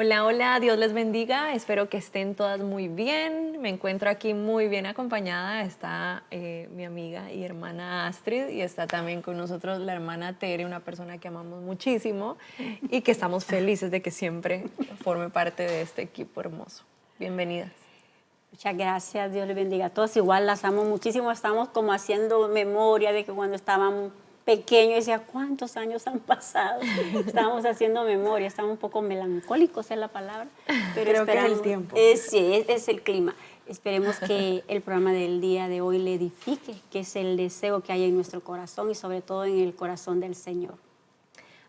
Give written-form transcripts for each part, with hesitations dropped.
Hola, hola, Dios les bendiga. Espero que estén todas muy bien. Me encuentro aquí muy bien acompañada. Está mi amiga y hermana Astrid y está también con nosotros la hermana Tere, una persona que amamos muchísimo y que estamos felices de que siempre forme parte de este equipo hermoso. Bienvenidas. Muchas gracias, Dios les bendiga a todos. Igual las amo muchísimo, estamos como haciendo memoria de que cuando estaban pequeños, decía, ¿cuántos años han pasado? Estábamos haciendo memoria, estamos un poco melancólicos es la palabra, pero creo que es el tiempo. Sí, es el clima. Esperemos que el programa del día de hoy le edifique, que es el deseo que hay en nuestro corazón y sobre todo en el corazón del Señor.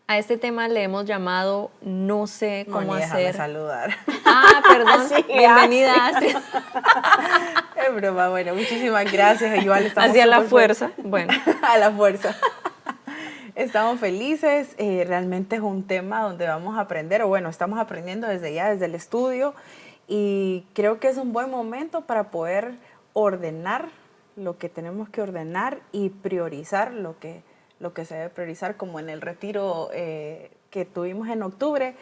A este tema le hemos llamado No sé cómo Moni, hacer. déjame saludar. Ah, perdón. Sí, Bienvenida, Astrid. Es broma, bueno, muchísimas gracias. Igual estamos Hacia la súper fuerza. Bueno. A la fuerza. Estamos felices. Realmente es un tema donde vamos a aprender, o bueno, estamos aprendiendo desde ya, desde el estudio. Y creo que es un buen momento para poder ordenar lo que tenemos que ordenar y priorizar lo que se debe priorizar, como en el retiro que tuvimos en octubre,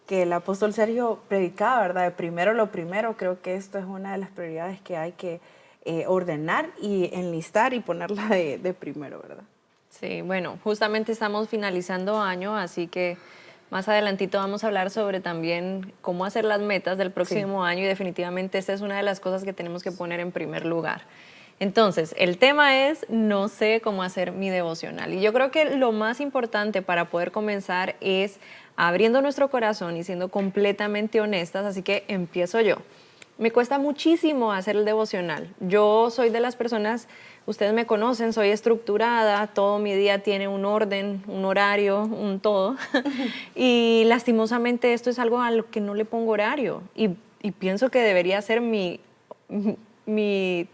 que el apóstol Sergio predicaba, ¿verdad? De primero lo primero. Creo que esto es una de las prioridades que hay que ordenar y enlistar y ponerla de primero, ¿verdad? Sí, bueno, justamente estamos finalizando año, así que más adelantito vamos a hablar sobre también cómo hacer las metas del próximo año y definitivamente esta es una de las cosas que tenemos que poner en primer lugar. Entonces, el tema es no sé cómo hacer mi devocional y yo creo que lo más importante para poder comenzar es abriendo nuestro corazón y siendo completamente honestas, así que empiezo yo. Me cuesta muchísimo hacer el devocional. Yo soy de las personas, ustedes me conocen, soy estructurada, todo mi día tiene un orden, un horario, un todo. Y lastimosamente esto es algo a lo que no le pongo horario. Y pienso que debería ser mi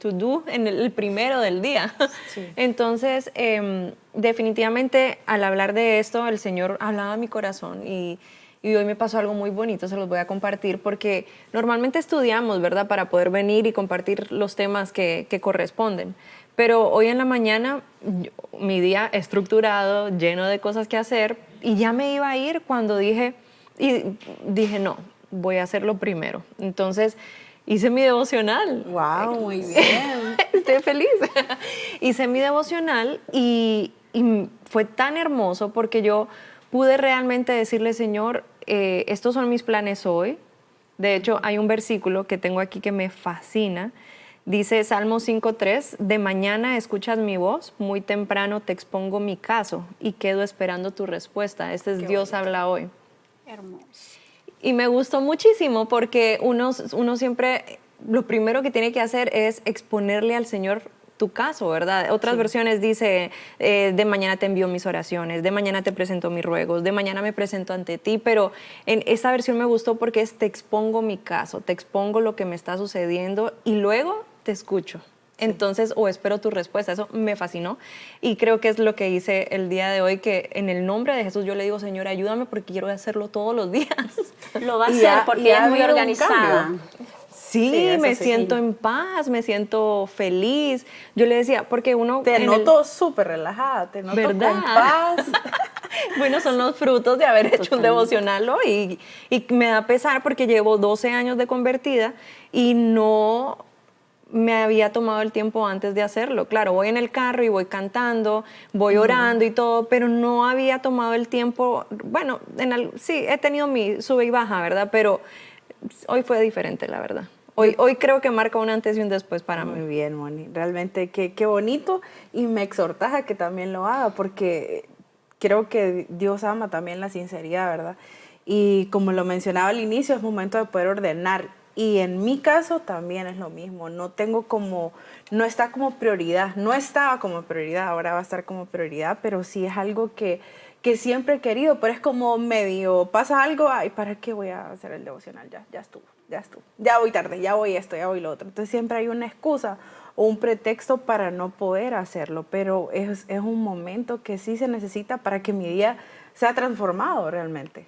to-do en el primero del día. Sí. Entonces, definitivamente al hablar de esto, el Señor hablaba a mi corazón y hoy me pasó algo muy bonito, se los voy a compartir, porque normalmente estudiamos, ¿verdad?, para poder venir y compartir los temas que corresponden. Pero hoy en la mañana, mi día estructurado, lleno de cosas que hacer, y ya me iba a ir cuando dije, no, voy a hacerlo primero. Entonces, hice mi devocional. ¡Wow! Muy bien. Estoy feliz. Hice mi devocional y fue tan hermoso porque yo pude realmente decirle, Señor, estos son mis planes hoy. De hecho, hay un versículo que tengo aquí que me fascina. Dice Salmo 5:3, de mañana escuchas mi voz, muy temprano te expongo mi caso y quedo esperando tu respuesta. Este es Qué Dios bonito. habla hoy. Hermoso. Y me gustó muchísimo porque uno siempre, lo primero que tiene que hacer es exponerle al Señor tu caso, ¿verdad? Otras versiones dice, de mañana te envío mis oraciones, de mañana te presento mis ruegos, de mañana me presento ante ti, pero en esta versión me gustó porque es te expongo mi caso, te expongo lo que me está sucediendo y luego te escucho. Entonces, o espero tu respuesta. Eso me fascinó y creo que es lo que hice el día de hoy, que en el nombre de Jesús yo le digo, Señor, ayúdame porque quiero hacerlo todos los días. Lo va a hacer porque ella es muy organizada. Sí, me sí. siento en paz, me siento feliz. Yo le decía, porque uno... Te noto súper relajada, te noto ¿verdad? con paz. Bueno, son los frutos de haber hecho un devocional hoy y me da pesar porque llevo 12 años de convertida y no me había tomado el tiempo antes de hacerlo. Claro, voy en el carro y voy cantando, voy orando y todo, pero no había tomado el tiempo. Bueno, sí, he tenido mi sube y baja, ¿verdad? Pero hoy fue diferente, la verdad. Hoy creo que marca un antes y un después para mí. Muy bien, Moni. Realmente qué bonito y me exhortas a que también lo haga porque creo que Dios ama también la sinceridad, ¿verdad? Y como lo mencionaba al inicio, es momento de poder ordenar. Y en mi caso también es lo mismo. No está como prioridad. No estaba como prioridad, ahora va a estar como prioridad, pero sí es algo que siempre he querido. Pero es como medio, pasa algo, ay, ¿para qué voy a hacer el devocional? Ya estuvo. Ya voy tarde, ya voy esto, ya voy lo otro. Entonces siempre hay una excusa o un pretexto para no poder hacerlo, pero es un momento que sí se necesita para que mi día sea transformado realmente.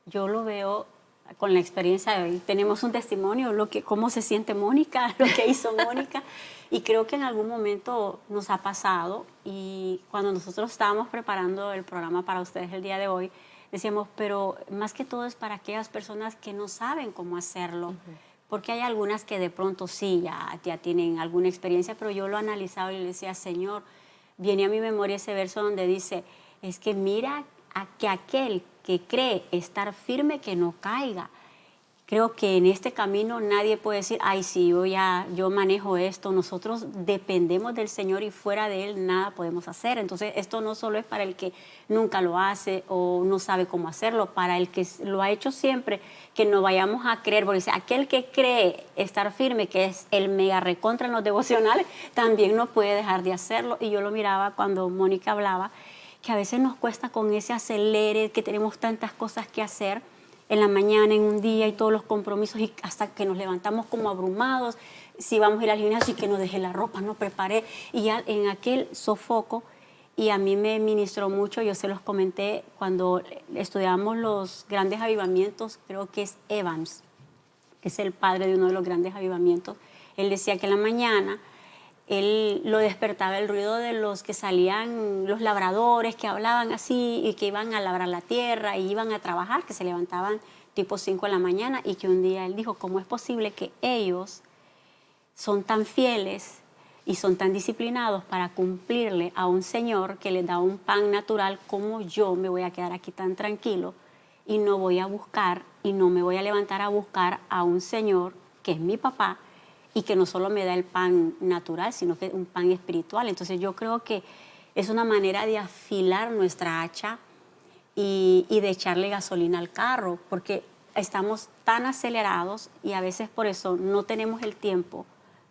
Yo lo veo con la experiencia de hoy. Tenemos un testimonio, cómo se siente Mónica, lo que hizo Mónica, y creo que en algún momento nos ha pasado, y cuando nosotros estábamos preparando el programa para ustedes el día de hoy, decíamos, pero más que todo es para aquellas personas que no saben cómo hacerlo. Porque hay algunas que de pronto sí, ya tienen alguna experiencia, pero yo lo analizaba y le decía, Señor, viene a mi memoria ese verso donde dice, es que mira que aquel que cree estar firme, que no caiga. Creo que en este camino nadie puede decir, ay, sí, yo manejo esto. Nosotros dependemos del Señor y fuera de Él nada podemos hacer. Entonces, esto no solo es para el que nunca lo hace o no sabe cómo hacerlo, para el que lo ha hecho siempre, que no vayamos a creer, porque dice, aquel que cree estar firme, que es el mega recontra en los devocionales, también no puede dejar de hacerlo. Y yo lo miraba cuando Mónica hablaba, que a veces nos cuesta con ese acelere, que tenemos tantas cosas que hacer en la mañana, en un día y todos los compromisos y hasta que nos levantamos como abrumados, si vamos a ir al gimnasio y que no dejé la ropa, no preparé y ya en aquel sofoco. Y a mí me ministró mucho, yo se los comenté cuando estudiamos los grandes avivamientos, creo que es Evans, que es el padre de uno de los grandes avivamientos. Él decía que en la mañana él lo despertaba el ruido de los que salían, los labradores que hablaban así y que iban a labrar la tierra y iban a trabajar, que se levantaban tipo 5 de la mañana y que un día él dijo, ¿cómo es posible que ellos son tan fieles y son tan disciplinados para cumplirle a un Señor que les da un pan natural, como yo me voy a quedar aquí tan tranquilo y no voy a buscar y no me voy a levantar a buscar a un Señor que es mi papá y que no solo me da el pan natural, sino que un pan espiritual? Entonces yo creo que es una manera de afilar nuestra hacha y de echarle gasolina al carro, porque estamos tan acelerados y a veces por eso no tenemos el tiempo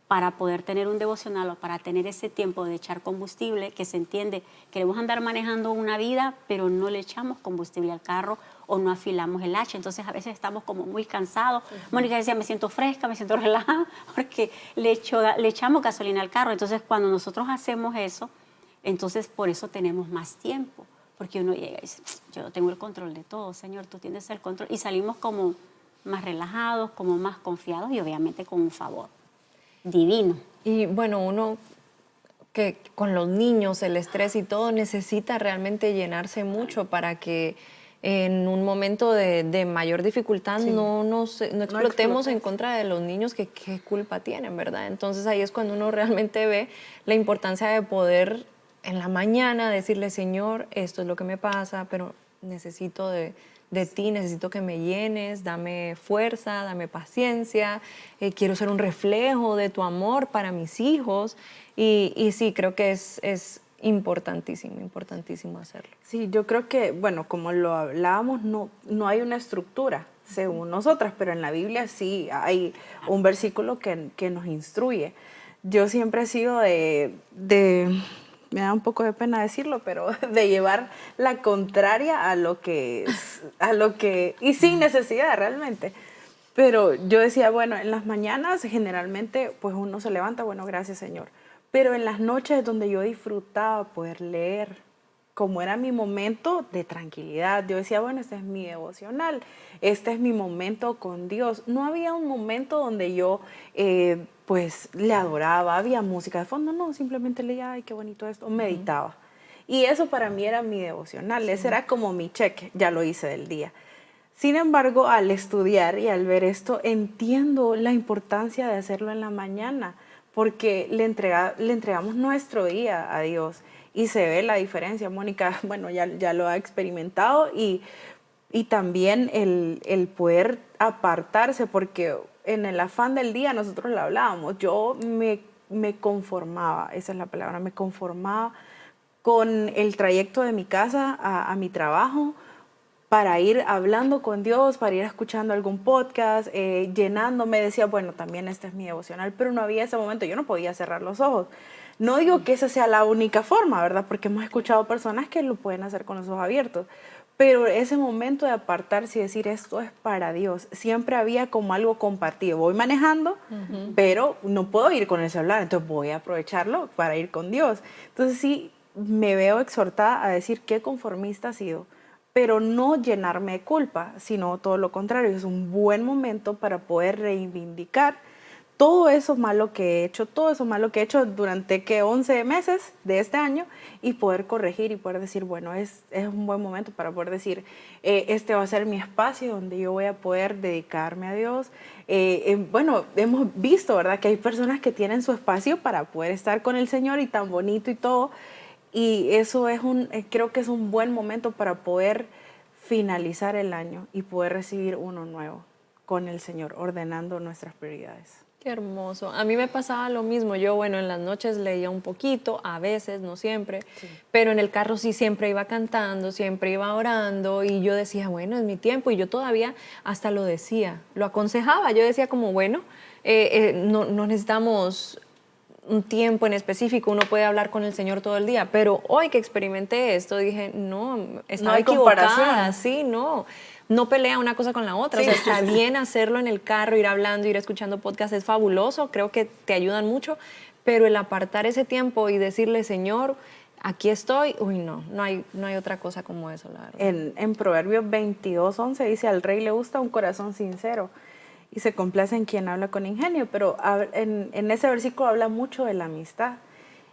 para poder tener un devocional o para tener ese tiempo de echar combustible, que se entiende, queremos andar manejando una vida, pero no le echamos combustible al carro o no afilamos el hacha. Entonces a veces estamos como muy cansados. Mónica decía, me siento fresca, me siento relajada, porque le echamos gasolina al carro. Entonces cuando nosotros hacemos eso, entonces por eso tenemos más tiempo, porque uno llega y dice, yo no tengo el control de todo, Señor, tú tienes el control. Y salimos como más relajados, como más confiados y obviamente con un favor divino. Y bueno, uno que con los niños, el estrés y todo, necesita realmente llenarse mucho para que en un momento de mayor dificultad no explotemos en contra de los niños que qué culpa tienen, ¿verdad? Entonces ahí es cuando uno realmente ve la importancia de poder en la mañana decirle, Señor, esto es lo que me pasa, pero necesito de ti, necesito que me llenes, dame fuerza, dame paciencia, quiero ser un reflejo de tu amor para mis hijos. Y sí, creo que es importantísimo, importantísimo hacerlo. Sí, yo creo que, bueno, como lo hablábamos, no hay una estructura según nosotras, pero en la Biblia sí hay un versículo que nos instruye. Yo siempre he sido me da un poco de pena decirlo, pero de llevar la contraria a lo que y sin necesidad realmente. Pero yo decía, bueno, en las mañanas generalmente pues uno se levanta, bueno, gracias Señor. Pero en las noches donde yo disfrutaba poder leer, como era mi momento de tranquilidad, yo decía, bueno, este es mi devocional, este es mi momento con Dios. No había un momento donde yo pues le adoraba, había música de fondo, no, simplemente leía, ay, qué bonito esto, meditaba. Y eso para mí era mi devocional, ese era como mi cheque, ya lo hice del día. Sin embargo, al estudiar y al ver esto, entiendo la importancia de hacerlo en la mañana, porque le entregamos nuestro día a Dios y se ve la diferencia. Mónica, bueno, ya lo ha experimentado y también el poder apartarse, porque en el afán del día nosotros lo hablábamos, yo me conformaba, esa es la palabra, me conformaba con el trayecto de mi casa a mi trabajo, para ir hablando con Dios, para ir escuchando algún podcast, llenándome, decía, bueno, también este es mi devocional, pero no había ese momento, yo no podía cerrar los ojos. No digo que esa sea la única forma, ¿verdad? Porque hemos escuchado personas que lo pueden hacer con los ojos abiertos, pero ese momento de apartarse y decir, esto es para Dios, siempre había como algo compartido. Voy manejando, pero no puedo ir con el celular, entonces voy a aprovecharlo para ir con Dios. Entonces sí, me veo exhortada a decir qué conformista ha sido, pero no llenarme de culpa, sino todo lo contrario, es un buen momento para poder reivindicar todo eso malo que he hecho, todo eso malo que he hecho durante 11 meses de este año y poder corregir y poder decir, bueno, es un buen momento para poder decir, este va a ser mi espacio donde yo voy a poder dedicarme a Dios. Bueno, hemos visto, ¿verdad?, que hay personas que tienen su espacio para poder estar con el Señor y tan bonito y todo. Y eso es creo que es un buen momento para poder finalizar el año y poder recibir uno nuevo con el Señor, ordenando nuestras prioridades. Qué hermoso. A mí me pasaba lo mismo. Yo, bueno, en las noches leía un poquito, a veces, no siempre, sí, pero en el carro sí siempre iba cantando, siempre iba orando y yo decía, bueno, es mi tiempo. Y yo todavía hasta lo decía, lo aconsejaba. Yo decía como, bueno, no necesitamos un tiempo en específico, uno puede hablar con el Señor todo el día, pero hoy que experimenté esto dije, no, estaba equivocada, sí, no pelea una cosa con la otra, sí, o sea, está bien hacerlo en el carro, ir hablando, ir escuchando podcasts, es fabuloso, creo que te ayudan mucho, pero el apartar ese tiempo y decirle, Señor, aquí estoy, no hay otra cosa como eso, la verdad. En Proverbios 22:11 dice, al rey le gusta un corazón sincero y se complace en quien habla con ingenio, pero en ese versículo habla mucho de la amistad.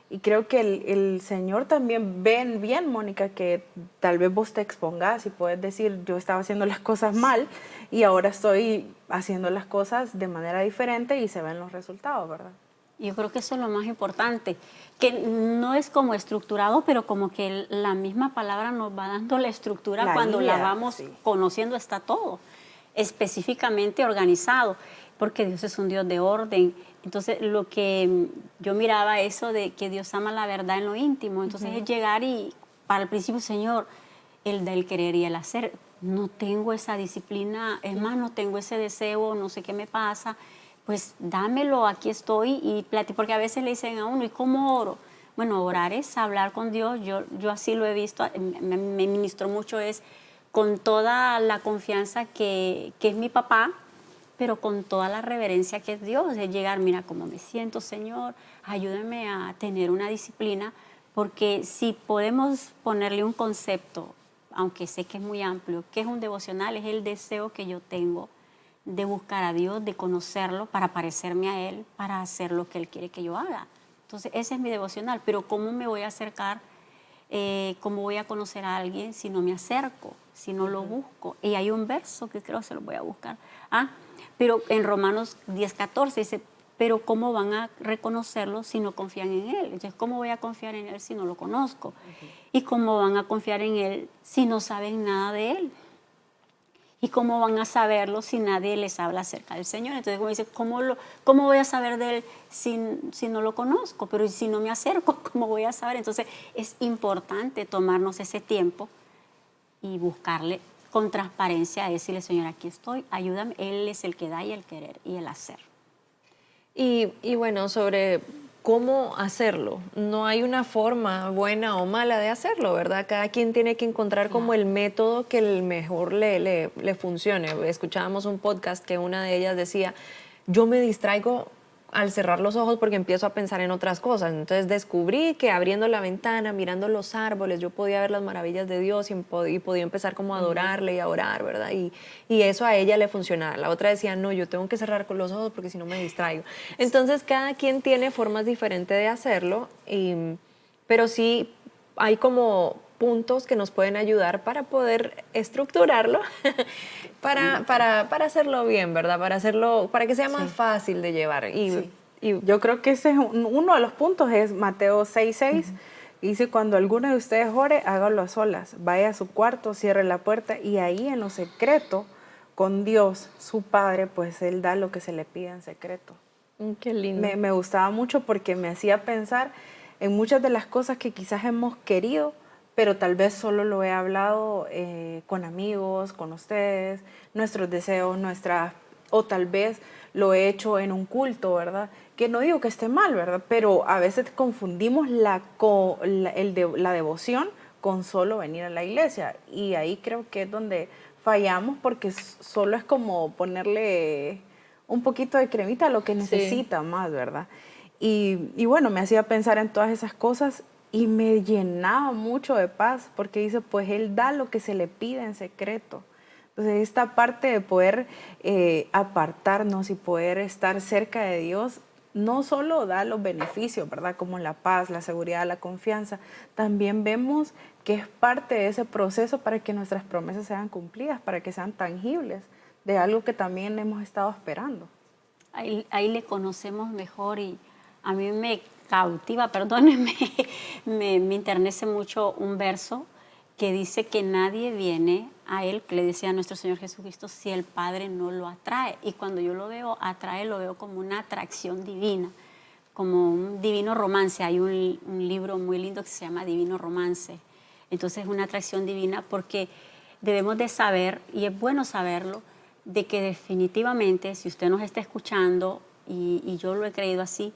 Y creo que el Señor también ve bien, Mónica, que tal vez vos te expongas y puedes decir, yo estaba haciendo las cosas mal y ahora estoy haciendo las cosas de manera diferente y se ven los resultados, ¿verdad? Yo creo que eso es lo más importante, que no es como estructurado, pero como que la misma palabra nos va dando la estructura cuando guía, la vamos conociendo, está todo específicamente organizado, porque Dios es un Dios de orden. Entonces, lo que yo miraba eso de que Dios ama la verdad en lo íntimo, entonces es llegar y, para el principio, Señor, el del querer y el hacer, no tengo esa disciplina, es más, no tengo ese deseo, no sé qué me pasa, pues dámelo, aquí estoy, y porque a veces le dicen a uno, ¿y cómo oro? Bueno, orar es hablar con Dios, yo así lo he visto, me ministró mucho, es con toda la confianza que es mi papá, pero con toda la reverencia que es Dios, es llegar, mira cómo me siento, Señor, ayúdame a tener una disciplina, porque si podemos ponerle un concepto, aunque sé que es muy amplio, que es un devocional, es el deseo que yo tengo de buscar a Dios, de conocerlo, para parecerme a Él, para hacer lo que Él quiere que yo haga. Entonces, ese es mi devocional, pero ¿cómo me voy a acercar? ¿Cómo voy a conocer a alguien si no me acerco, si no lo busco? Y hay un verso que creo que se lo voy a buscar. Pero en Romanos 10:14 dice, pero ¿cómo van a reconocerlo si no confían en Él? Entonces, ¿cómo voy a confiar en Él si no lo conozco? ¿Y cómo van a confiar en Él si no saben nada de Él? ¿Y cómo van a saberlo si nadie les habla acerca del Señor? Entonces, como dice, ¿cómo voy a saber de Él si no lo conozco? Pero si no me acerco, ¿cómo voy a saber? Entonces, es importante tomarnos ese tiempo y buscarle con transparencia, decirle, Señor, aquí estoy, ayúdame. Él es el que da y el querer y el hacer. Y bueno, sobre cómo hacerlo. No hay una forma buena o mala de hacerlo, ¿verdad? Cada quien tiene que encontrar como el método que el mejor le funcione. Escuchábamos un podcast que una de ellas decía, yo me distraigo al cerrar los ojos porque empiezo a pensar en otras cosas. Entonces descubrí que abriendo la ventana, mirando los árboles, yo podía ver las maravillas de Dios y podía empezar como a adorarle y a orar, ¿verdad? Y eso a ella le funcionaba. La otra decía, no, yo tengo que cerrar con los ojos porque si no me distraigo. Entonces cada quien tiene formas diferentes de hacerlo, pero sí hay como puntos que nos pueden ayudar para poder estructurarlo, para hacerlo bien, ¿verdad? Para que sea más fácil de llevar. Y yo creo que ese es uno de los puntos, es Mateo 6:6. Dice, cuando alguno de ustedes ore, hágalo a solas. Vaya a su cuarto, cierre la puerta y ahí en lo secreto, con Dios, su Padre, pues Él da lo que se le pide en secreto. Qué lindo. Me gustaba mucho porque me hacía pensar en muchas de las cosas que quizás hemos querido, pero tal vez solo lo he hablado con amigos, con ustedes, nuestros deseos, o tal vez lo he hecho en un culto, ¿verdad? Que no digo que esté mal, ¿verdad? Pero a veces confundimos la devoción con solo venir a la iglesia. Y ahí creo que es donde fallamos, porque solo es como ponerle un poquito de cremita a lo que necesita más, ¿verdad? Y bueno, me hacía pensar en todas esas cosas y me llenaba mucho de paz, porque dice, pues Él da lo que se le pide en secreto. Entonces, esta parte de poder apartarnos y poder estar cerca de Dios, no solo da los beneficios, ¿verdad? Como la paz, la seguridad, la confianza, también vemos que es parte de ese proceso para que nuestras promesas sean cumplidas, para que sean tangibles, de algo que también hemos estado esperando. Ahí le conocemos mejor y a mí me cautiva, perdónenme, me enternece mucho un verso que dice que nadie viene a Él, que le decía a nuestro Señor Jesucristo, si el Padre no lo atrae. Y cuando yo lo veo atrae, lo veo como una atracción divina, como un divino romance. Hay un libro muy lindo que se llama Divino Romance. Entonces es una atracción divina porque debemos de saber, y es bueno saberlo, de que definitivamente, si usted nos está escuchando, y yo lo he creído así,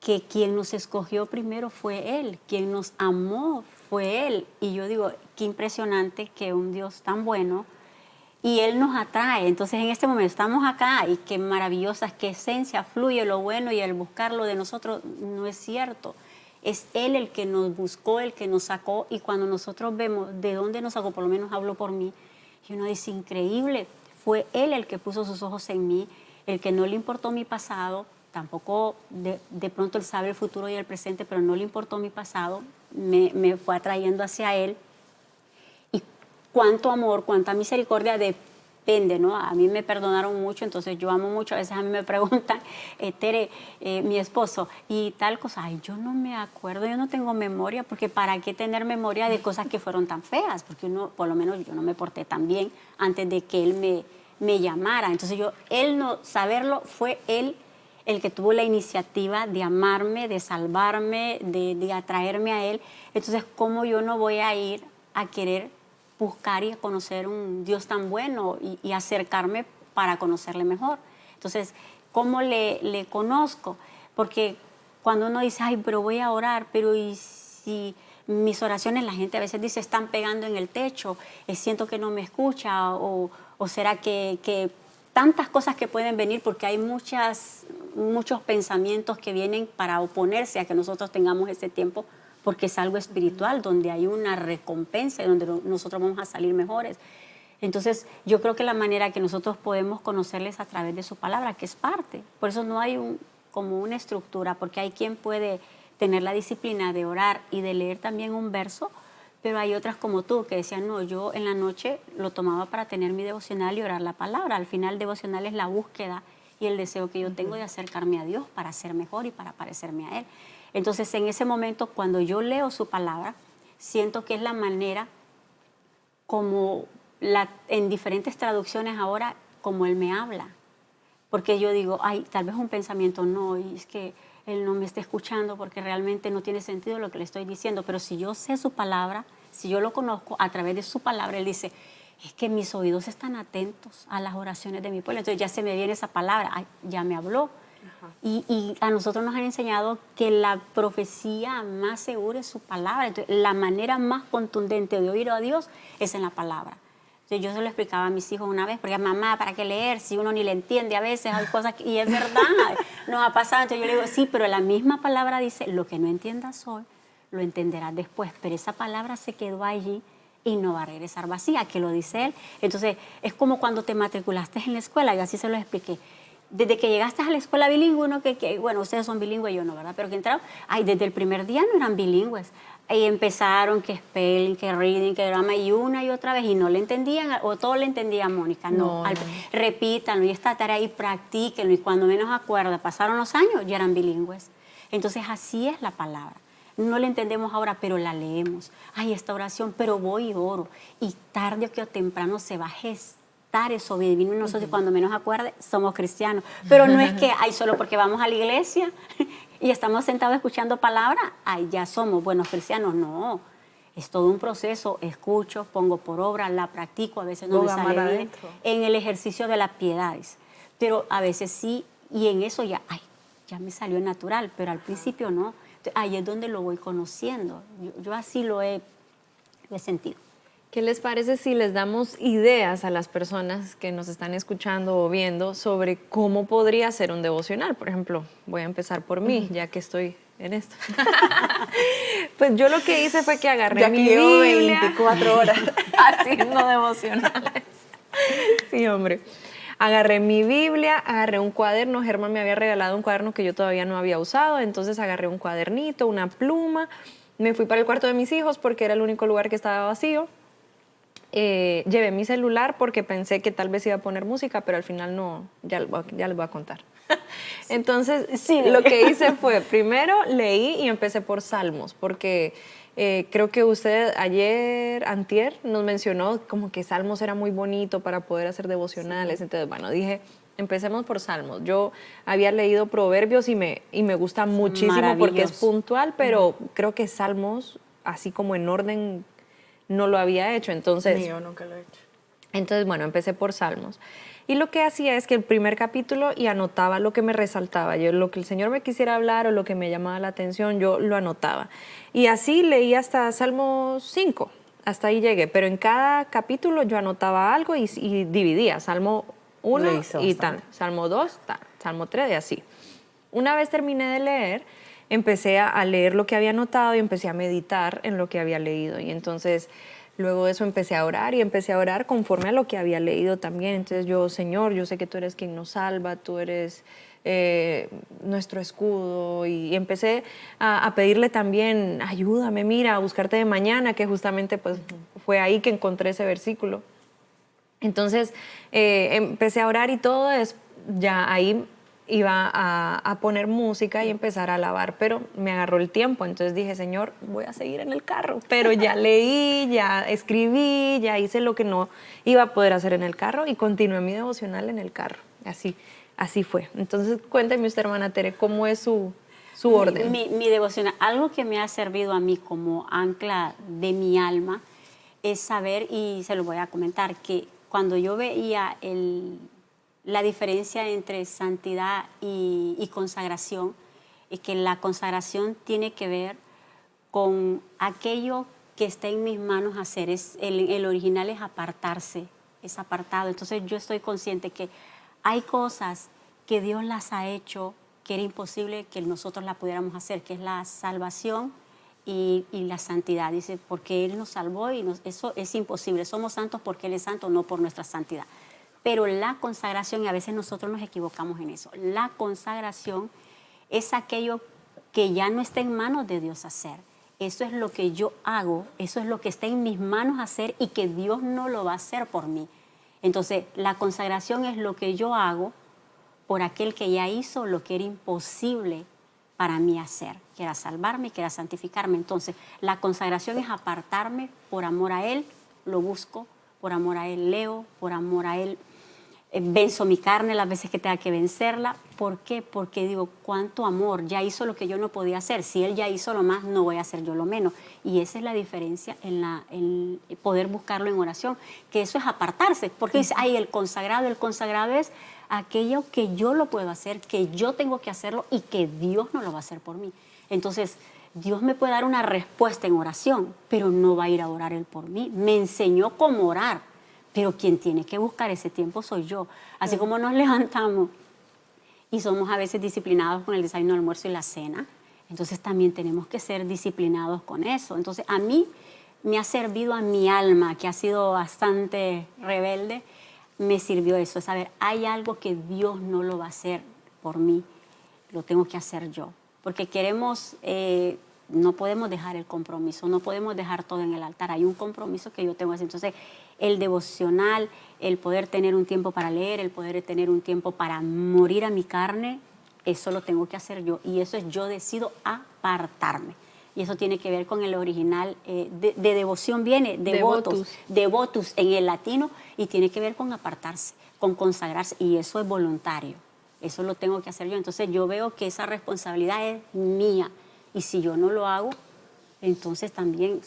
que quien nos escogió primero fue Él, quien nos amó fue Él. Y yo digo, qué impresionante que un Dios tan bueno, y Él nos atrae. Entonces en este momento estamos acá y qué maravillosas, qué esencia fluye lo bueno, y el buscarlo de nosotros no es cierto. Es Él el que nos buscó, el que nos sacó, y cuando nosotros vemos de dónde nos sacó, por lo menos hablo por mí, y uno dice, increíble, fue Él el que puso sus ojos en mí, el que no le importó mi pasado, tampoco de pronto Él sabe el futuro y el presente, pero no le importó mi pasado, me fue atrayendo hacia Él. Y cuánto amor, cuánta misericordia depende, ¿no? A mí me perdonaron mucho, entonces yo amo mucho. A veces a mí me preguntan, Tere, mi esposo, y tal cosa, ay, yo no me acuerdo, yo no tengo memoria, porque ¿para qué tener memoria de cosas que fueron tan feas? Porque uno, por lo menos yo no me porté tan bien antes de que Él me llamara. Entonces Él no saberlo, fue Él el que tuvo la iniciativa de amarme, de salvarme, de atraerme a Él. Entonces, ¿cómo yo no voy a ir a querer buscar y a conocer un Dios tan bueno y acercarme para conocerle mejor? Entonces, ¿cómo le conozco? Porque cuando uno dice, ay, pero voy a orar, pero ¿y si mis oraciones, la gente a veces dice, están pegando en el techo, siento que no me escucha, o será que tantas cosas que pueden venir, porque hay muchos pensamientos que vienen para oponerse a que nosotros tengamos ese tiempo, porque es algo espiritual, donde hay una recompensa, donde nosotros vamos a salir mejores. Entonces, yo creo que la manera que nosotros podemos conocerles a través de su palabra, que es parte. Por eso no hay como una estructura, porque hay quien puede tener la disciplina de orar y de leer también un verso, pero hay otras como tú que decían, no, yo en la noche lo tomaba para tener mi devocional y orar la palabra. Al final, devocional es la búsqueda y el deseo que yo tengo de acercarme a Dios para ser mejor y para parecerme a Él. Entonces, en ese momento, cuando yo leo su palabra, siento que es la manera como en diferentes traducciones ahora, como Él me habla. Porque yo digo, ay, tal vez un pensamiento, no, y es que Él no me está escuchando porque realmente no tiene sentido lo que le estoy diciendo. Pero si yo sé su palabra, si yo lo conozco a través de su palabra, Él dice, es que mis oídos están atentos a las oraciones de mi pueblo. Entonces ya se me viene esa palabra, ay, ya me habló. Y a nosotros nos han enseñado que la profecía más segura es su palabra. Entonces, la manera más contundente de oír a Dios es en la palabra. Entonces, yo se lo explicaba a mis hijos una vez, porque mamá, ¿para qué leer? Si uno ni le entiende a veces, hay cosas y es verdad, nos ha pasado. Entonces yo le digo, sí, pero la misma palabra dice, lo que no entiendas hoy, lo entenderás después. Pero esa palabra se quedó allí y no va a regresar vacía, que lo dice Él. Entonces, es como cuando te matriculaste en la escuela, y así se lo expliqué. Desde que llegaste a la escuela bilingüe, uno bueno, ustedes son bilingües, yo no, ¿verdad? Pero que entraron, ay, desde el primer día no eran bilingües. Ahí empezaron que spelling, que reading, que drama, y una y otra vez, y no le entendían, o todo le entendía a Mónica. No. Repítanlo, y esta tarea, y practíquenlo, y cuando menos acuerda, pasaron los años, ya eran bilingües. Entonces, así es la palabra. No la entendemos ahora, pero la leemos. Ay, esta oración, pero voy y oro. Y tarde o temprano se va a gestar eso divino en nosotros, y cuando menos acuerde, somos cristianos. Pero no es que, ay, solo porque vamos a la iglesia y estamos sentados escuchando palabra, ay, ya somos buenos cristianos. No, es todo un proceso. Escucho, pongo por obra, la practico, a veces no me sale bien, en el ejercicio de las piedades. Pero a veces sí, y en eso ya me salió natural, pero al principio no. Entonces, ahí es donde lo voy conociendo. Yo así lo he sentido. ¿Qué les parece si les damos ideas a las personas que nos están escuchando o viendo sobre cómo podría ser un devocional? Por ejemplo, voy a empezar por mí, ya que estoy en esto. Pues yo lo que hice fue que agarré mi Biblia. 24 horas haciendo devocionales. Sí, hombre. Agarré mi Biblia, agarré un cuaderno. Germán me había regalado un cuaderno que yo todavía no había usado, entonces agarré un cuadernito, una pluma. Me fui para el cuarto de mis hijos porque era el único lugar que estaba vacío. Llevé mi celular porque pensé que tal vez iba a poner música, pero al final no, ya les voy a contar. Entonces, Sí. lo que hice fue, primero leí y empecé por Salmos, porque creo que usted antier, nos mencionó como que Salmos era muy bonito para poder hacer devocionales. Sí. Entonces, bueno, dije, empecemos por Salmos. Yo había leído Proverbios y me gusta muchísimo porque es puntual, pero creo que Salmos, así como en orden, no lo había hecho. Entonces, Ni yo nunca lo he hecho. Entonces, bueno, empecé por Salmos. Y lo que hacía es que el primer capítulo y anotaba lo que me resaltaba. Yo, lo que el Señor me quisiera hablar o lo que me llamaba la atención, yo lo anotaba. Y así leí hasta Salmos 5. Hasta ahí llegué. Pero en cada capítulo yo anotaba algo y dividía. Salmo 1 y tal. Salmo 2, tal. Salmo 3 y así. Una vez terminé de leer, empecé a leer lo que había anotado y empecé a meditar en lo que había leído. Y entonces, luego de eso empecé a orar y empecé a orar conforme a lo que había leído también. Entonces yo, Señor, yo sé que tú eres quien nos salva, tú eres nuestro escudo. Y empecé a pedirle también, ayúdame, mira, a buscarte de mañana, que justamente pues fue ahí que encontré ese versículo. Entonces empecé a orar y todo, ya ahí iba a poner música y empezar a alabar, pero me agarró el tiempo, entonces dije, Señor, voy a seguir en el carro, pero ya leí, ya escribí, ya hice lo que no iba a poder hacer en el carro y continué mi devocional en el carro, así fue. Entonces cuénteme usted, hermana Tere, ¿cómo es su orden? Mi devocional, algo que me ha servido a mí como ancla de mi alma es saber, y se lo voy a comentar, que cuando yo veía la diferencia entre santidad y consagración, es que la consagración tiene que ver con aquello que está en mis manos hacer. El original es apartarse, es apartado. Entonces yo estoy consciente que hay cosas que Dios las ha hecho que era imposible que nosotros la pudiéramos hacer, que es la salvación y la santidad. Dice, porque Él nos salvó y eso es imposible. Somos santos porque Él es santo, no por nuestra santidad. Pero la consagración, y a veces nosotros nos equivocamos en eso, la consagración es aquello que ya no está en manos de Dios hacer. Eso es lo que yo hago, eso es lo que está en mis manos hacer y que Dios no lo va a hacer por mí. Entonces, la consagración es lo que yo hago por aquel que ya hizo lo que era imposible para mí hacer, que era salvarme, que era santificarme. Entonces, la consagración es apartarme por amor a Él, lo busco, por amor a Él leo, por amor a Él venzo mi carne las veces que tenga que vencerla. ¿Por qué? Porque digo, cuánto amor, ya hizo lo que yo no podía hacer. Si Él ya hizo lo más, no voy a hacer yo lo menos. Y esa es la diferencia en poder buscarlo en oración, que eso es apartarse. Porque dice, ay, el consagrado es aquello que yo lo puedo hacer, que yo tengo que hacerlo y que Dios no lo va a hacer por mí. Entonces, Dios me puede dar una respuesta en oración, pero no va a ir a orar Él por mí. Me enseñó cómo orar. Pero quien tiene que buscar ese tiempo soy yo. Así como nos levantamos y somos a veces disciplinados con el desayuno, el almuerzo y la cena, entonces también tenemos que ser disciplinados con eso. Entonces a mí me ha servido a mi alma, que ha sido bastante rebelde, me sirvió eso, saber, hay algo que Dios no lo va a hacer por mí, lo tengo que hacer yo. Porque no podemos dejar el compromiso, no podemos dejar todo en el altar. Hay un compromiso que yo tengo que hacer. Entonces, el devocional, el poder tener un tiempo para leer, el poder tener un tiempo para morir a mi carne, eso lo tengo que hacer yo. Y eso es, yo decido apartarme. Y eso tiene que ver con el original de devoción, viene devotus en el latino, y tiene que ver con apartarse, con consagrarse. Y eso es voluntario. Eso lo tengo que hacer yo. Entonces, yo veo que esa responsabilidad es mía. Y si yo no lo hago, entonces también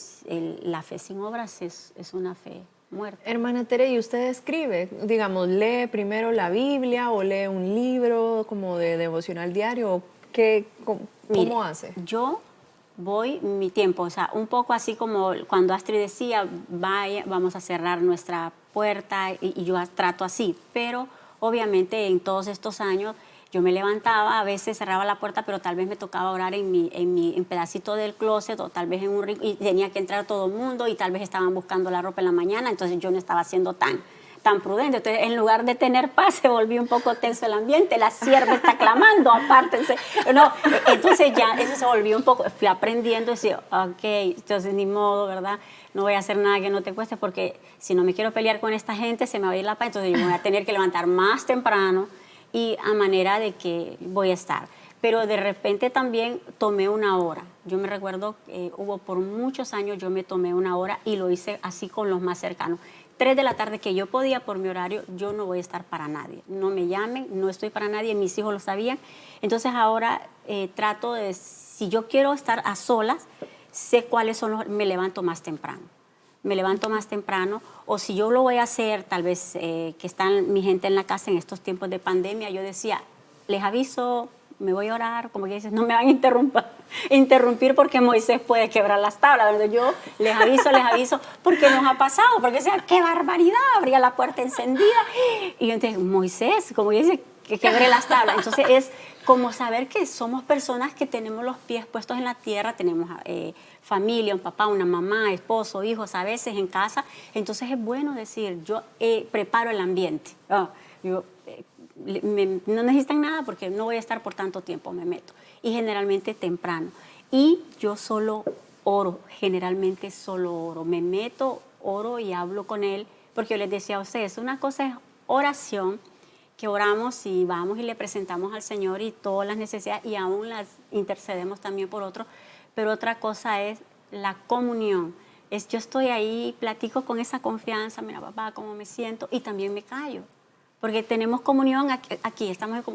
la fe sin obras es una fe muerta. Hermana Tere, ¿y usted escribe? Digamos, ¿lee primero la Biblia o lee un libro como de devocional diario? ¿Cómo hace? Yo voy mi tiempo, o sea, un poco así como cuando Astrid decía, vamos a cerrar nuestra puerta y yo trato así, pero obviamente en todos estos años yo me levantaba, a veces cerraba la puerta, pero tal vez me tocaba orar en pedacito del closet o tal vez en un rincón y tenía que entrar todo el mundo y tal vez estaban buscando la ropa en la mañana, entonces yo no estaba haciendo tan. tan prudente. Entonces, en lugar de tener paz, se volvió un poco tenso el ambiente. La sierva está clamando, apártense. No, entonces ya eso se volvió un poco, fui aprendiendo y decía, ok, entonces ni modo, ¿verdad? No voy a hacer nada que no te cueste porque si no me quiero pelear con esta gente, se me va a ir la paz. Entonces yo me voy a tener que levantar más temprano y a manera de que voy a estar. Pero de repente también tomé una hora. Yo me recuerdo, hubo por muchos años, yo me tomé una hora y lo hice así con los más cercanos. 3 de la tarde que yo podía por mi horario, yo no voy a estar para nadie. No me llamen, no estoy para nadie, mis hijos lo sabían. Entonces ahora trato de, si yo quiero estar a solas, sé cuáles son los, me levanto más temprano. Me levanto más temprano, o si yo lo voy a hacer, tal vez que están mi gente en la casa en estos tiempos de pandemia, yo decía, les aviso, me voy a orar, como que dices, no me van a interrumpir porque Moisés puede quebrar las tablas. Entonces yo les aviso, porque nos ha pasado, porque decía, qué barbaridad, abría la puerta encendida. Y entonces, Moisés, como dice, que quebre las tablas. Entonces es como saber que somos personas que tenemos los pies puestos en la tierra, tenemos familia, un papá, una mamá, esposo, hijos, a veces en casa. Entonces es bueno decir, yo preparo el ambiente. No necesitan nada porque no voy a estar por tanto tiempo, me meto. Y generalmente temprano. Y yo solo oro, generalmente solo oro. Me meto, oro y hablo con él, porque yo les decía a ustedes, una cosa es oración, que oramos y vamos y le presentamos al Señor y todas las necesidades y aún las intercedemos también por otros, pero otra cosa es la comunión. Es yo estoy ahí, platico con esa confianza, mira papá, cómo me siento, y también me callo. Porque tenemos comunión aquí estamos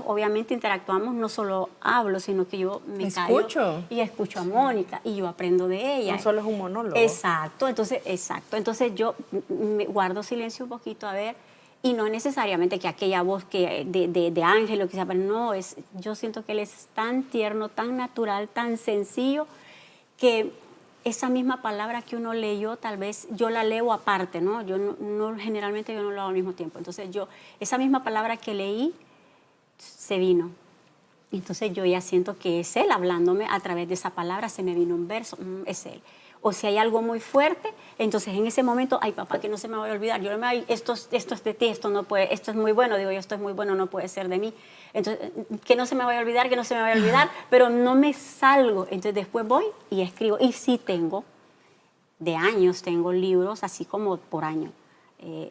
obviamente interactuamos, no solo hablo, sino que yo me callo y escucho a Mónica y yo aprendo de ella. No solo es un monólogo. Exacto. Entonces yo me guardo silencio un poquito a ver, y no necesariamente que aquella voz que de ángel o que sea, pero no, yo siento que él es tan tierno, tan natural, tan sencillo, que esa misma palabra que uno leyó, tal vez yo la leo aparte, ¿no? Generalmente yo no lo hago al mismo tiempo. Entonces esa misma palabra que leí, se vino. Entonces yo ya siento que es él hablándome a través de esa palabra, se me vino un verso, es él. O si hay algo muy fuerte, entonces en ese momento, ay papá, que no se me vaya a olvidar, yo no me esto es de ti, esto no puede, esto es muy bueno, digo yo, esto es muy bueno, no puede ser de mí. Entonces, que no se me vaya a olvidar, pero no me salgo. Entonces después voy y escribo. Y sí tengo libros, así como por año,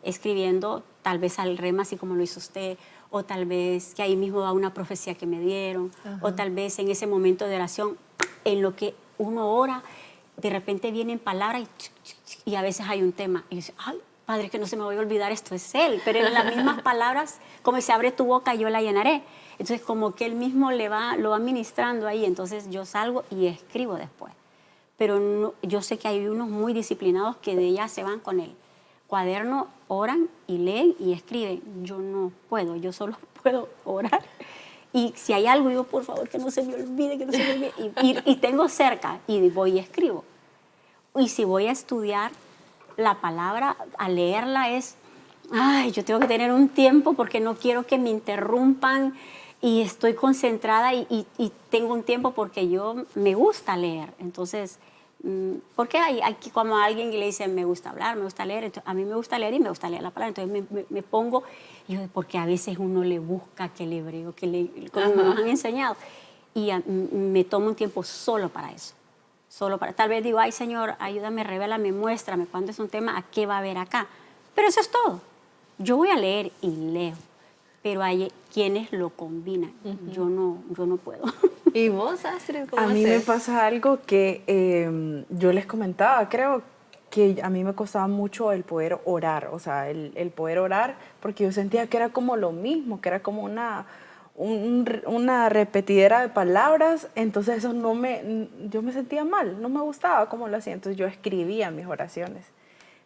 escribiendo, tal vez al rema, así como lo hizo usted, o tal vez que ahí mismo va una profecía que me dieron, o tal vez en ese momento de oración, en lo que uno ora, de repente vienen palabras y a veces hay un tema. Y yo digo, ay, Padre, que no se me vaya a olvidar, esto es Él. Pero en las mismas palabras, como se abre tu boca, yo la llenaré. Entonces, como que Él mismo lo va ministrando ahí. Entonces, yo salgo y escribo después. Pero no, yo sé que hay unos muy disciplinados que de ella se van con el cuaderno, oran y leen y escriben. Yo no puedo, yo solo puedo orar. Y si hay algo, digo, por favor, que no se me olvide, que no se me olvide. Y tengo cerca y voy y escribo. Y si voy a estudiar la palabra, a leerla ay, yo tengo que tener un tiempo porque no quiero que me interrumpan y estoy concentrada y tengo un tiempo porque yo me gusta leer. Entonces, porque hay como a alguien que le dice, me gusta hablar, me gusta leer, entonces, a mí me gusta leer y me gusta leer la palabra, entonces me pongo, porque a veces uno le busca que el hebreo, como nos han enseñado, y me tomo un tiempo solo para eso. Tal vez digo, ay Señor, ayúdame, revélame, muéstrame cuándo es un tema, a qué va a haber acá. Pero eso es todo. Yo voy a leer y leo, pero hay quienes lo combinan. Yo no puedo. ¿Y vos, Astrid, cómo A mí me haces? pasa algo que yo les comentaba, creo que a mí me costaba mucho el poder orar, o sea, el poder orar, porque yo sentía que era como lo mismo, que era como una repetidera de palabras, entonces eso yo me sentía mal, no me gustaba cómo lo hacía, entonces yo escribía mis oraciones.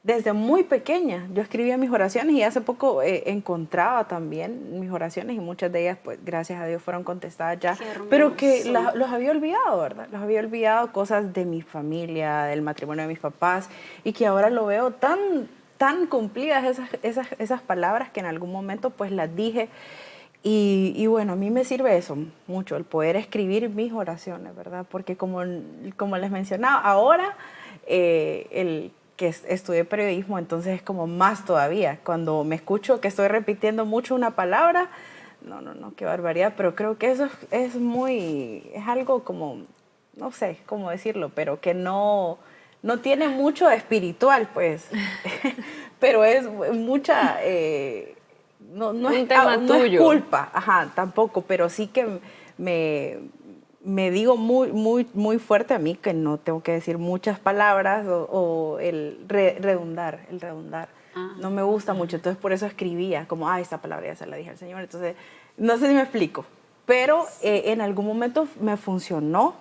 Desde muy pequeña yo escribía mis oraciones y hace poco encontraba también mis oraciones y muchas de ellas, pues gracias a Dios, fueron contestadas ya, pero que los había olvidado, ¿verdad? Los había olvidado, cosas de mi familia, del matrimonio de mis papás, y que ahora lo veo tan cumplidas esas palabras que en algún momento pues las dije. Y bueno, a mí me sirve eso mucho, el poder escribir mis oraciones, ¿verdad? Porque como les mencionaba, ahora estudié periodismo, entonces es como más todavía. Cuando me escucho que estoy repitiendo mucho una palabra, no, qué barbaridad, pero creo que eso es algo como, no sé cómo decirlo, pero que no tiene mucho de espiritual, pues, pero es mucha, no Un tema no es tuyo. culpa, ajá, tampoco, pero sí que me digo muy fuerte a mí que no tengo que decir muchas palabras o el redundar. No me gusta mucho, entonces por eso escribía, como, esta palabra ya se la dije al Señor. Entonces, no sé si me explico, pero en algún momento me funcionó.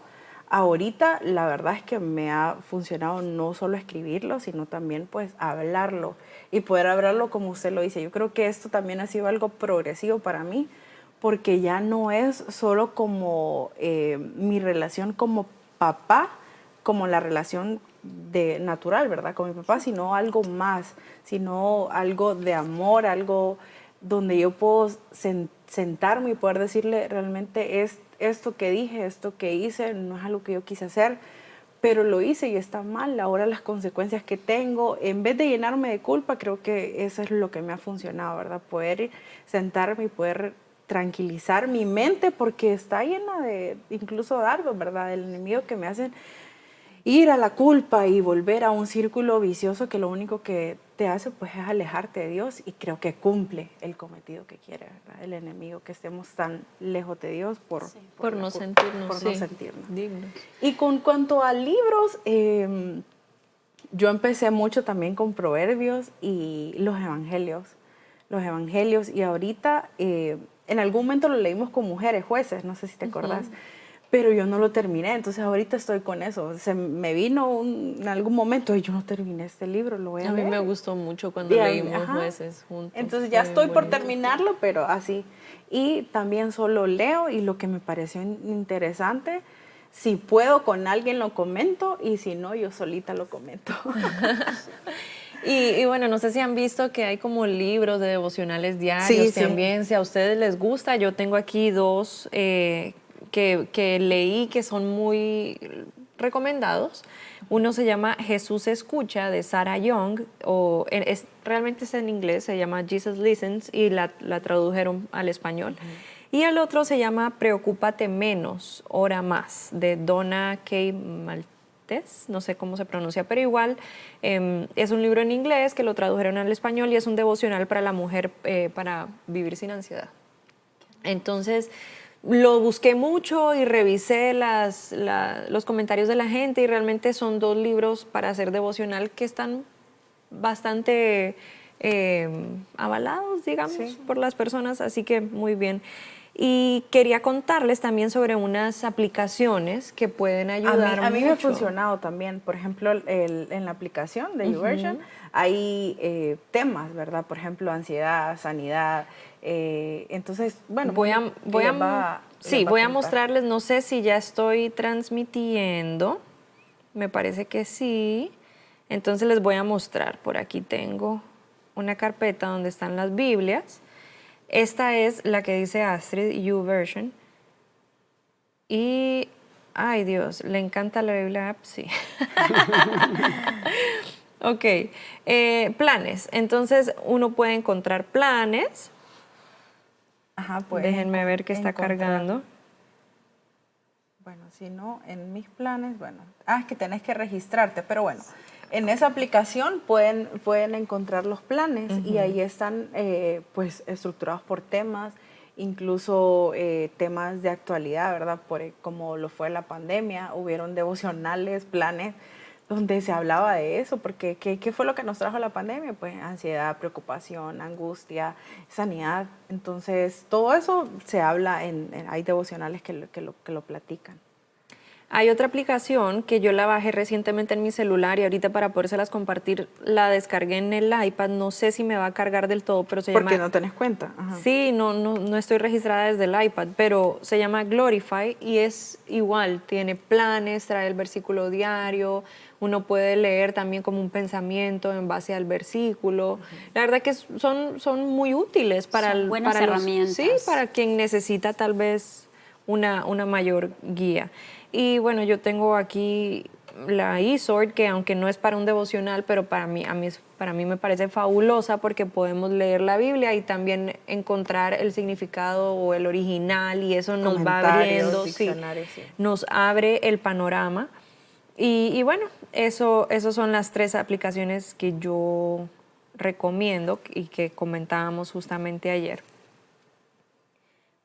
Ahorita la verdad es que me ha funcionado no solo escribirlo, sino también pues hablarlo y poder hablarlo como usted lo dice. Yo creo que esto también ha sido algo progresivo para mí, porque ya no es solo como mi relación como papá, como la relación natural, ¿verdad? Con mi papá, sino algo más, sino algo de amor, algo donde yo puedo sentarme y poder decirle realmente esto que dije, esto que hice, no es algo que yo quise hacer, pero lo hice y está mal. Ahora las consecuencias que tengo, en vez de llenarme de culpa, creo que eso es lo que me ha funcionado, ¿verdad? Poder sentarme y poder tranquilizar mi mente, porque está llena de incluso dardos, ¿verdad? Del enemigo, que me hacen ir a la culpa y volver a un círculo vicioso que lo único que te hace pues es alejarte de Dios, y creo que cumple el cometido que quiere, ¿verdad? El enemigo, que estemos tan lejos de Dios por no sentirnos, por no sentirnos dignos. Y con cuanto a libros, yo empecé mucho también con Proverbios y los evangelios, y ahorita en algún momento lo leímos con mujeres jueces, no sé si te acordás, pero yo no lo terminé, entonces ahorita estoy con eso. Se me vino en algún momento y yo no terminé este libro, lo voy a leer. A mí me gustó mucho cuando leímos Jueces juntos. Entonces ya Fue estoy por bonito. terminarlo, pero así. Y también solo leo, y lo que me pareció interesante, si puedo con alguien lo comento, y si no, yo solita lo comento. Y bueno, no sé si han visto que hay como libros de devocionales diarios Sí. también. Si a ustedes les gusta, yo tengo aquí dos que leí que son muy recomendados. Uno se llama Jesús Escucha, de Sarah Young, realmente es en inglés, se llama Jesus Listens, y la tradujeron al español. Y el otro se llama Preocúpate Menos, Ora Más, de Donna K. Maltese, no sé cómo se pronuncia, pero igual es un libro en inglés que lo tradujeron al español, y es un devocional para la mujer para vivir sin ansiedad. Entonces, lo busqué mucho y revisé los comentarios de la gente, y realmente son dos libros para hacer devocional que están bastante avalados, digamos, por las personas, así que muy bien. Y quería contarles también sobre unas aplicaciones que pueden ayudar A mí me ha mucho. funcionado también. Por ejemplo, en la aplicación de YouVersion hay temas, ¿verdad? Por ejemplo, ansiedad, sanidad. Entonces, bueno, voy a contar. mostrarles, no sé si ya estoy transmitiendo, me parece que sí. Entonces les voy a mostrar, por aquí tengo una carpeta donde están las Biblias. Esta es la que dice Astrid, YouVersion. Y, ay Dios, le encanta la Biblia app, sí. Ok, planes. Entonces uno puede encontrar planes. Ajá, pues, Déjenme ver qué está cargando. Bueno, si no, en mis planes, bueno. Es que tenés que registrarte, pero bueno. En esa aplicación pueden encontrar los planes, y ahí están pues estructurados por temas, incluso temas de actualidad, ¿verdad? Como lo fue la pandemia, hubieron devocionales, planes, donde se hablaba de eso, porque ¿qué fue lo que nos trajo la pandemia? Pues ansiedad, preocupación, angustia, sanidad. Entonces, todo eso se habla hay devocionales que lo platican. Hay otra aplicación que yo la bajé recientemente en mi celular, y ahorita para podérselas compartir la descargué en el iPad. No sé si me va a cargar del todo, pero se llama... Porque no tenés cuenta. Ajá. Sí, no estoy registrada desde el iPad, pero se llama Glorify, y es igual, tiene planes, trae el versículo diario, uno puede leer también como un pensamiento en base al versículo. La verdad que son muy útiles para, Son buenas herramientas. Sí, para quien necesita tal vez una mayor guía. Y bueno, yo tengo aquí la eSword, que aunque no es para un devocional, pero para mí me parece fabulosa porque podemos leer la Biblia y también encontrar el significado o el original, y eso nos va Comentarios, abriendo, diccionarios, sí. nos abre el panorama. Y bueno, esos son las 3 aplicaciones que yo recomiendo y que comentábamos justamente ayer.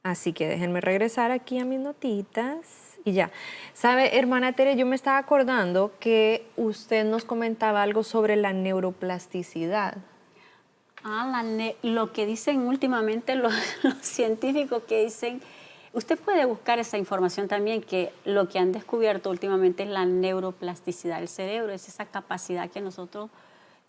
Así que déjenme regresar aquí a mis notitas y ya. ¿Sabe, hermana Tere? Yo me estaba acordando que usted nos comentaba algo sobre la neuroplasticidad. Lo que dicen últimamente los científicos que dicen, usted puede buscar esa información también, que lo que han descubierto últimamente es la neuroplasticidad del cerebro, es esa capacidad que nosotros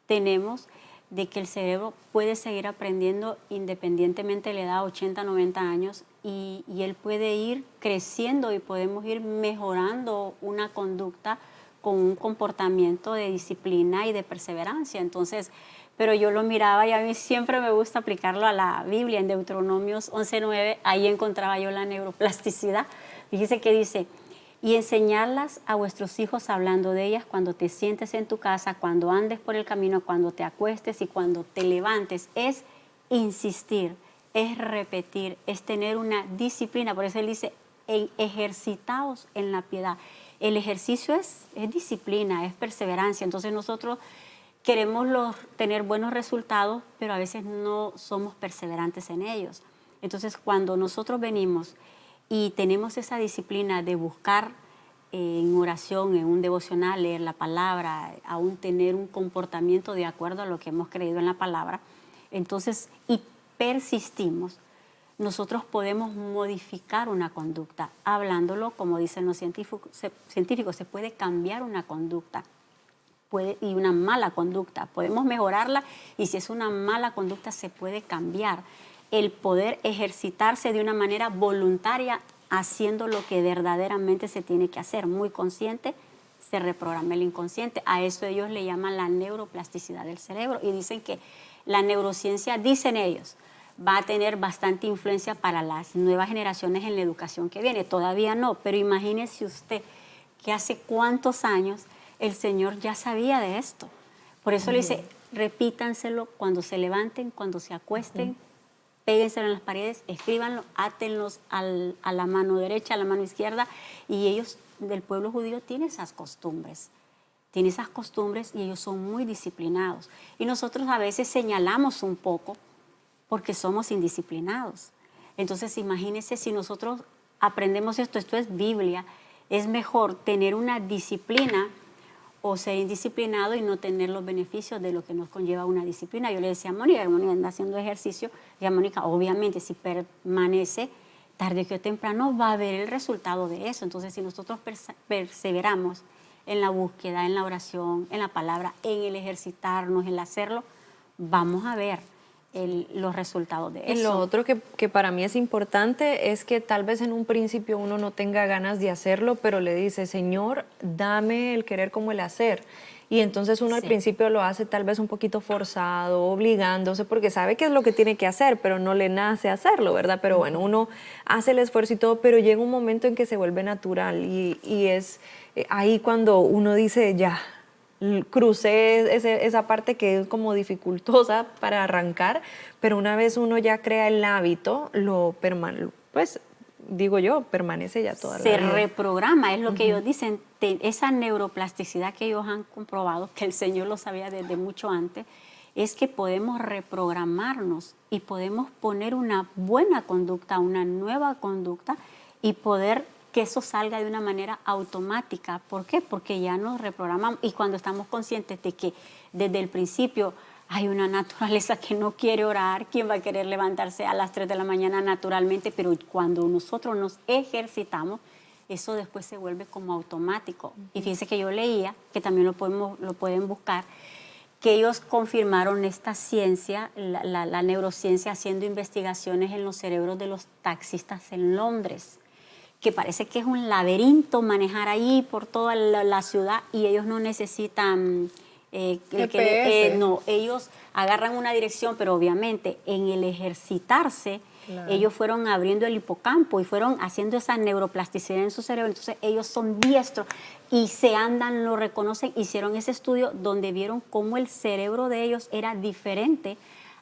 tenemos de que el cerebro puede seguir aprendiendo independientemente de la edad, 80, 90 años, y él puede ir creciendo y podemos ir mejorando una conducta con un comportamiento de disciplina y de perseverancia. Entonces, pero yo lo miraba y a mí siempre me gusta aplicarlo a la Biblia, en Deuteronomios 11:9, ahí encontraba yo la neuroplasticidad. Fíjese que dice, y enseñarlas a vuestros hijos hablando de ellas cuando te sientes en tu casa, cuando andes por el camino, cuando te acuestes y cuando te levantes. Es insistir, es repetir, es tener una disciplina. Por eso él dice, ejercitaos en la piedad. El ejercicio es disciplina, es perseverancia. Entonces nosotros queremos tener buenos resultados, pero a veces no somos perseverantes en ellos. Entonces, cuando nosotros venimos y tenemos esa disciplina de buscar en oración, en un devocional, leer la palabra, aún tener un comportamiento de acuerdo a lo que hemos creído en la palabra, entonces, y persistimos, nosotros podemos modificar una conducta. Hablándolo, como dicen los científicos, se puede cambiar una conducta. Y una mala conducta, podemos mejorarla, y si es una mala conducta se puede cambiar. El poder ejercitarse de una manera voluntaria haciendo lo que verdaderamente se tiene que hacer, muy consciente, se reprograma el inconsciente. A eso ellos le llaman la neuroplasticidad del cerebro, y dicen que la neurociencia, dicen ellos, va a tener bastante influencia para las nuevas generaciones en la educación que viene. Todavía no, pero imagínese usted que hace cuántos años el Señor ya sabía de esto. Por eso le dice, repítanselo cuando se levanten, cuando se acuesten, péguenselo en las paredes, escríbanlo, átenlos a la mano derecha, a la mano izquierda, y ellos, del pueblo judío, tienen esas costumbres. Tienen esas costumbres y ellos son muy disciplinados. Y nosotros a veces señalamos un poco porque somos indisciplinados. Entonces, imagínense si nosotros aprendemos esto es Biblia, es mejor tener una disciplina o ser indisciplinado y no tener los beneficios de lo que nos conlleva una disciplina. Yo le decía a Mónica anda haciendo ejercicio, y a Mónica, obviamente, si permanece, tarde o temprano va a ver el resultado de eso. Entonces, si nosotros perseveramos en la búsqueda, en la oración, en la palabra, en el ejercitarnos, en el hacerlo, vamos a ver los resultados de eso. Y lo otro que para mí es importante es que tal vez en un principio uno no tenga ganas de hacerlo, pero le dice, Señor, dame el querer como el hacer. Y entonces uno al principio lo hace tal vez un poquito forzado, obligándose, porque sabe qué es lo que tiene que hacer, pero no le nace hacerlo, ¿verdad? Pero bueno, uno hace el esfuerzo y todo, pero llega un momento en que se vuelve natural, y es ahí cuando uno dice, ya, crucé esa parte que es como dificultosa para arrancar, pero una vez uno ya crea el hábito, pues digo yo, permanece ya toda la vida. Se reprograma, es lo que ellos dicen, esa neuroplasticidad que ellos han comprobado, que el Señor lo sabía desde mucho antes, es que podemos reprogramarnos y podemos poner una buena conducta, una nueva conducta, y poder que eso salga de una manera automática. ¿Por qué? Porque ya nos reprogramamos, y cuando estamos conscientes de que desde el principio hay una naturaleza que no quiere orar, ¿quién va a querer levantarse a las 3 de la mañana naturalmente? Pero cuando nosotros nos ejercitamos, eso después se vuelve como automático. Y fíjense que yo leía, que también lo pueden buscar, que ellos confirmaron esta ciencia, la neurociencia, haciendo investigaciones en los cerebros de los taxistas en Londres, que parece que es un laberinto manejar ahí por toda la ciudad, y ellos no necesitan GPS. no, ellos agarran una dirección, pero obviamente en el ejercitarse ellos fueron abriendo el hipocampo y fueron haciendo esa neuroplasticidad en su cerebro. Entonces ellos son diestros y se andan, lo reconocen, hicieron ese estudio donde vieron cómo el cerebro de ellos era diferente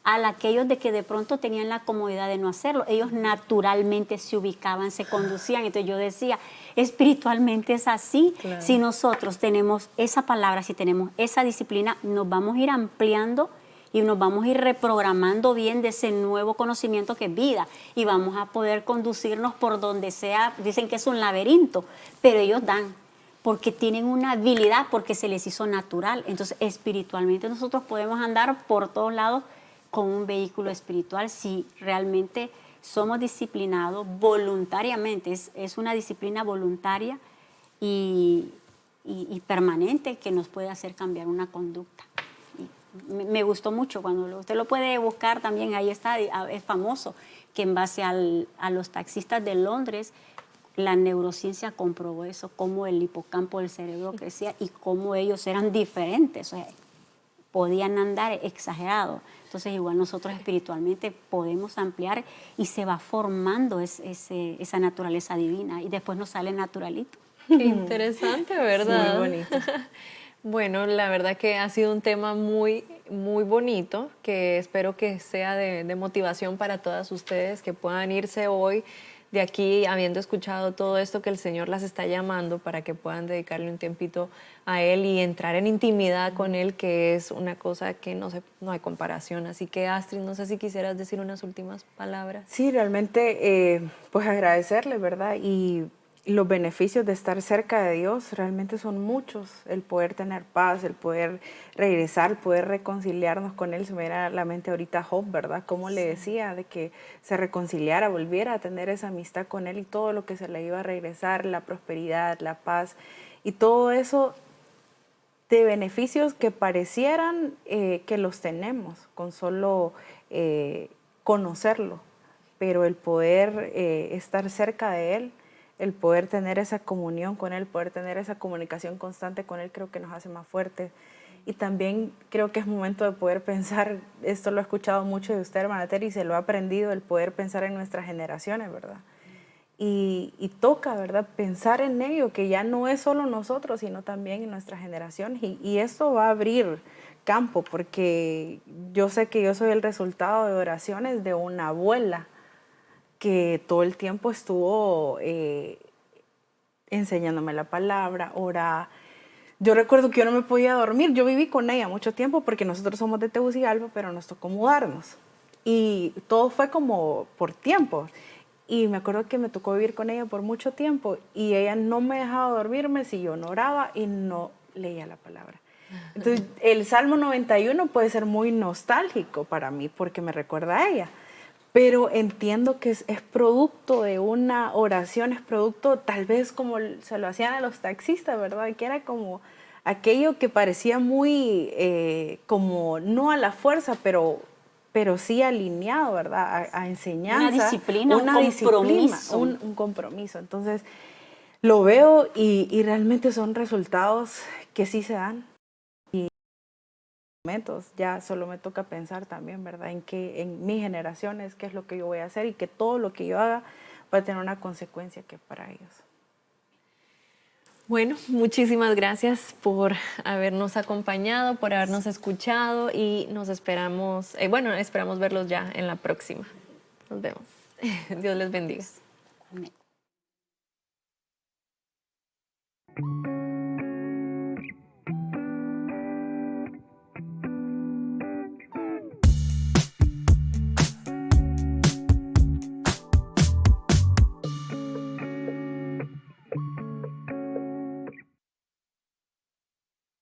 a aquellos de que de pronto tenían la comodidad de no hacerlo. Ellos naturalmente se ubicaban, se conducían. Entonces yo decía, espiritualmente es así. Claro. Si nosotros tenemos esa palabra, si tenemos esa disciplina, nos vamos a ir ampliando y nos vamos a ir reprogramando bien de ese nuevo conocimiento que es vida. Y vamos a poder conducirnos por donde sea. Dicen que es un laberinto, pero ellos dan, porque tienen una habilidad, porque se les hizo natural. Entonces espiritualmente nosotros podemos andar por todos lados con un vehículo espiritual si realmente somos disciplinados voluntariamente. Es una disciplina voluntaria y permanente que nos puede hacer cambiar una conducta. Y me gustó mucho cuando usted lo puede buscar también, ahí está, es famoso, que en base a los taxistas de Londres, la neurociencia comprobó eso, cómo el hipocampo del cerebro crecía y cómo ellos eran diferentes. O sea, podían andar exagerados. Entonces, igual nosotros espiritualmente podemos ampliar y se va formando esa naturaleza divina y después nos sale naturalito. Qué interesante, ¿verdad? Muy bonito. Bueno, la verdad que ha sido un tema muy, muy bonito, que espero que sea de motivación para todas ustedes, que puedan irse hoy de aquí habiendo escuchado todo esto que el Señor las está llamando para que puedan dedicarle un tiempito a Él y entrar en intimidad con Él, que es una cosa que no hay comparación. Así que Astrid, no sé si quisieras decir unas últimas palabras. Sí, realmente, pues agradecerle, ¿verdad? Y los beneficios de estar cerca de Dios realmente son muchos. El poder tener paz, el poder regresar, el poder reconciliarnos con Él. Se me viene a la mente ahorita Job, ¿verdad? Como le decía, de que se reconciliara, volviera a tener esa amistad con Él y todo lo que se le iba a regresar, la prosperidad, la paz y todo eso de beneficios que parecieran que los tenemos con solo conocerlo, pero el poder estar cerca de Él, el poder tener esa comunión con Él, poder tener esa comunicación constante con Él, creo que nos hace más fuertes. Y también creo que es momento de poder pensar, esto lo he escuchado mucho de usted, hermana Terry, y se lo ha aprendido, el poder pensar en nuestras generaciones, ¿verdad? Y toca, ¿verdad?, pensar en ello, que ya no es solo nosotros, sino también en nuestras generaciones. Y esto va a abrir campo, porque yo sé que yo soy el resultado de oraciones de una abuela que todo el tiempo estuvo enseñándome la palabra, ora. Yo recuerdo que yo no me podía dormir, yo viví con ella mucho tiempo porque nosotros somos de Tegucigalpa, pero nos tocó mudarnos. Y todo fue como por tiempo. Y me acuerdo que me tocó vivir con ella por mucho tiempo y ella no me dejaba dormirme si yo no oraba y no leía la palabra. Entonces, el Salmo 91 puede ser muy nostálgico para mí porque me recuerda a ella. Pero entiendo que es producto de una oración, es producto tal vez como se lo hacían a los taxistas, ¿verdad? Que era como aquello que parecía muy como no a la fuerza, pero sí alineado, ¿verdad? A enseñanza. Una disciplina, un compromiso. Un compromiso. Entonces, lo veo y realmente son resultados que sí se dan. Ya solo me toca pensar también, ¿verdad? En mis generaciones, qué es lo que yo voy a hacer y que todo lo que yo haga va a tener una consecuencia que para ellos. Bueno, muchísimas gracias por habernos acompañado, por habernos escuchado y nos esperamos, esperamos verlos ya en la próxima. Nos vemos. Dios les bendiga. Amén.